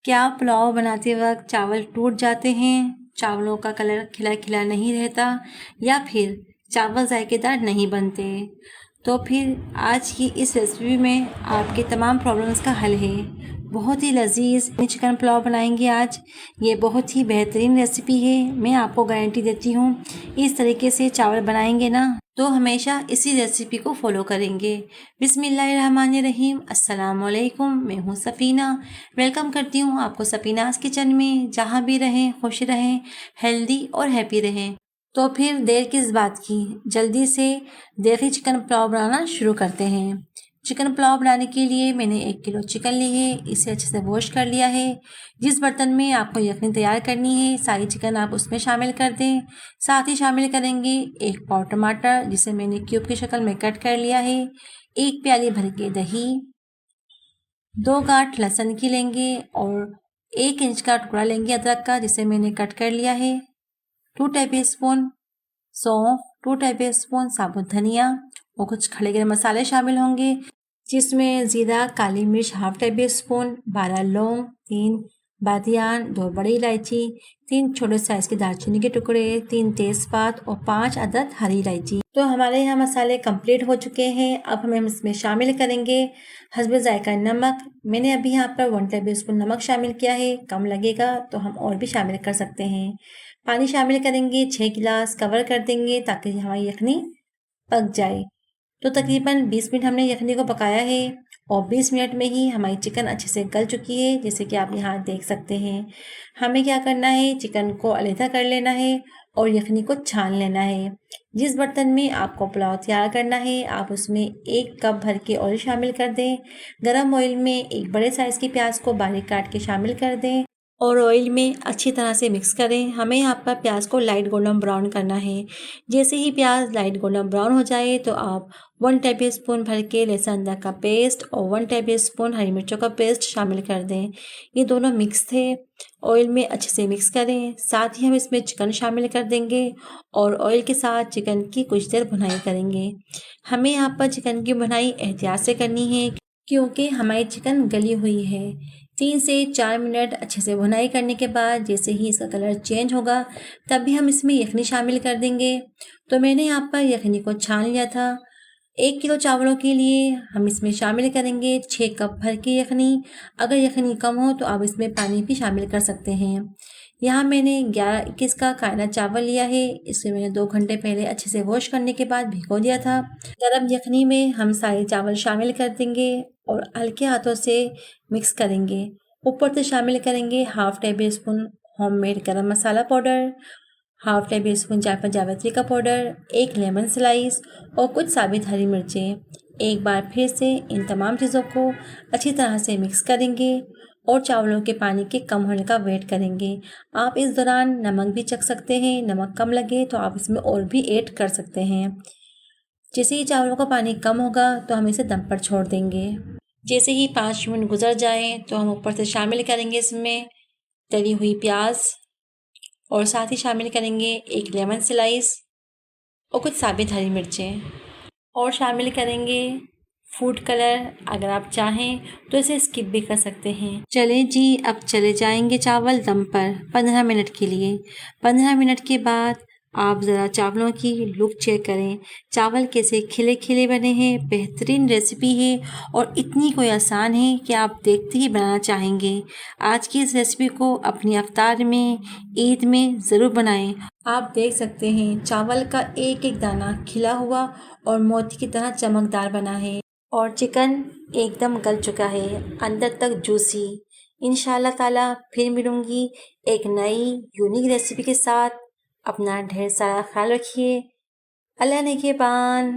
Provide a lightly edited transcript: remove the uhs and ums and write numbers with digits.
क्या पुलाव बनाते वक्त चावल टूट जाते हैं, चावलों का कलर खिला खिला नहीं रहता या फिर चावल जायकेदार नहीं बनते? तो फिर आज की इस रेसिपी में आपके तमाम प्रॉब्लम्स का हल है। बहुत ही लजीज चिकन पुलाव बनाएंगे आज। ये बहुत ही बेहतरीन रेसिपी है, मैं आपको गारंटी देती हूँ। इस तरीके से चावल बनाएंगे ना तो हमेशा इसी रेसिपी को फॉलो करेंगे। बिस्मिल्लाहिर्रहमानिर्रहीम, अस्सलाम वालेकुम। मैं हूँ सफ़ीना। वेलकम करती हूँ आपको सफ़ीनाज़ किचन में। जहाँ भी रहें खुश रहें, हेल्दी और हैप्पी रहें। तो फिर देर किस बात की, जल्दी से देसी चिकन पुलाव बनाना शुरू करते हैं। चिकन पुलाव बनाने के लिए मैंने 1 किलो चिकन ली है। इसे अच्छे से वॉश कर लिया है। जिस बर्तन में आपको यखनी तैयार करनी है सारी चिकन आप उसमें शामिल कर दें। साथ ही शामिल करेंगे 1 पाव टमाटर, जिसे मैंने क्यूब की शक्ल में कट कर लिया है। 1 प्याली भर के दही, 2 गांठ लहसुन की लेंगे और 1 इंच का टुकड़ा लेंगे अदरक का, जिसे मैंने कट कर लिया है। 2 टेबलस्पून सौंफ, 2 टेबलस्पून साबुत धनिया और कुछ खड़े गरम मसाले शामिल होंगे, जिसमें जीरा, काली मिर्च हाफ टेबलस्पून, 12 लौंग, 3 बादियान, 2 बड़ी इलायची, 3 छोटे साइज के दालचीनी के टुकड़े, 3 तेजपात और 5 अदद हरी इलायची। तो हमारे यहाँ मसाले कंप्लीट हो चुके हैं। अब हम इसमें शामिल करेंगे हस्बे जायका नमक। मैंने अभी यहाँ पर 1 टेबलस्पून नमक शामिल किया है, कम लगेगा तो हम और भी शामिल कर सकते हैं। पानी शामिल करेंगे 6 गिलास, कवर कर देंगे ताकि हमारी यखनी पक जाए। तो तकरीबन 20 मिनट हमने यखनी को पकाया है और 20 मिनट में ही हमारी चिकन अच्छे से गल चुकी है, जैसे कि आप यहाँ देख सकते हैं। हमें क्या करना है, चिकन को अलहदा कर लेना है और यखनी को छान लेना है। जिस बर्तन में आपको पुलाव तैयार करना है आप उसमें 1 कप भर के ऑयल शामिल कर दें। गरम ऑयल में 1 बड़े साइज़ की प्याज को बारीक काट के शामिल कर दें और ऑयल में अच्छी तरह से मिक्स करें। हमें यहाँ पर प्याज को लाइट गोल्डन ब्राउन करना है। जैसे ही प्याज लाइट गोल्डन ब्राउन हो जाए तो आप 1 टेबलस्पून भर के लहसुन अदरक का पेस्ट और 1 टेबलस्पून हरी मिर्चों का पेस्ट शामिल कर दें। ये दोनों मिक्स थे, ऑयल में अच्छे से मिक्स करें। साथ ही हम इसमें चिकन शामिल कर देंगे और ऑयल के साथ चिकन की कुछ देर भुनाई करेंगे। हमें यहाँ पर चिकन की भुनाई एहतियात से करनी है क्योंकि हमारी चिकन गली हुई है। 3 से 4 मिनट अच्छे से भुनाई करने के बाद जैसे ही इसका कलर चेंज होगा तभी हम इसमें यखनी शामिल कर देंगे। तो मैंने यहाँ पर यखनी को छान लिया था। 1 किलो चावलों के लिए हम इसमें शामिल करेंगे 6 कप भर की यखनी। अगर यखनी कम हो तो आप इसमें पानी भी शामिल कर सकते हैं। यहाँ मैंने 11-21 का कायना चावल लिया है। इसे मैंने 2 घंटे पहले अच्छे से वॉश करने के बाद भिगो दिया था। गरम यखनी में हम सारे चावल शामिल कर देंगे और हल्के हाथों से मिक्स करेंगे। ऊपर से शामिल करेंगे हाफ टेबलस्पून होममेड गरम मसाला पाउडर, हाफ टेबलस्पून जावित्री का पाउडर, 1 लेमन स्लाइस और कुछ साबित हरी मिर्चें। एक बार फिर से इन तमाम चीज़ों को अच्छी तरह से मिक्स करेंगे और चावलों के पानी के कम होने का वेट करेंगे। आप इस दौरान नमक भी चख सकते हैं, नमक कम लगे तो आप इसमें और भी ऐड कर सकते हैं। जैसे ही चावलों का पानी कम होगा तो हम इसे दम पर छोड़ देंगे। जैसे ही 5 मिनट गुजर जाएं तो हम ऊपर से शामिल करेंगे इसमें तली हुई प्याज और साथ ही शामिल करेंगे 1 लेमन स्लाइस और कुछ साबित हरी मिर्चें और शामिल करेंगे फूड कलर। अगर आप चाहें तो इसे स्किप भी कर सकते हैं। चलें जी, अब चले जाएंगे चावल दम पर 15 मिनट के लिए। 15 मिनट के बाद आप ज़रा चावलों की लुक चेक करें। चावल कैसे खिले खिले बने हैं। बेहतरीन रेसिपी है और इतनी कोई आसान है कि आप देखते ही बनाना चाहेंगे। आज की इस रेसिपी को अपनी अफ्तार में, ईद में ज़रूर बनाएं। आप देख सकते हैं चावल का एक एक दाना खिला हुआ और मोती की तरह चमकदार बना है और चिकन एकदम गल चुका है, अंदर तक जूसी। इंशाल्लाह ताला फिर मिलूंगी एक नई यूनिक रेसिपी के साथ। अपना ढेर सारा ख्याल रखिए। अल्लाह निगहबान।